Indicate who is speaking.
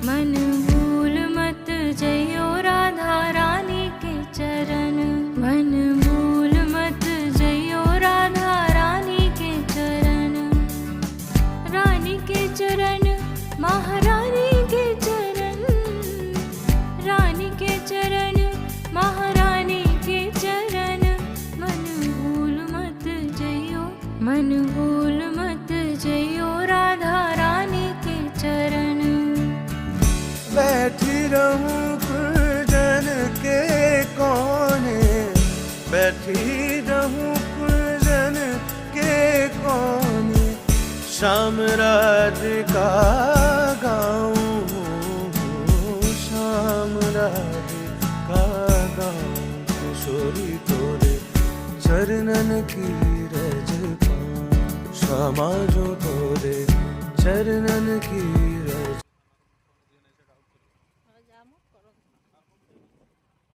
Speaker 1: मन भूल मत जइयो राधा रानी के चरण, मन भूल मत जइयो राधा रानी के चरण, रानी के चरण महारानी के चरण, रानी के चरण महारानी के चरण, मन भूल मत जइयो, मन भूल मत जइयो राधा रानी के चरण।
Speaker 2: बैठी रहूं कुंजन के कोने, बैठी रहूं कुंजन के कोने, श्याम राधिका गाऊं, श्याम राधिका गाऊं, किशोरी तोरे चरणन की रज पाऊं, श्यामा जो तोरे चरणन की रज।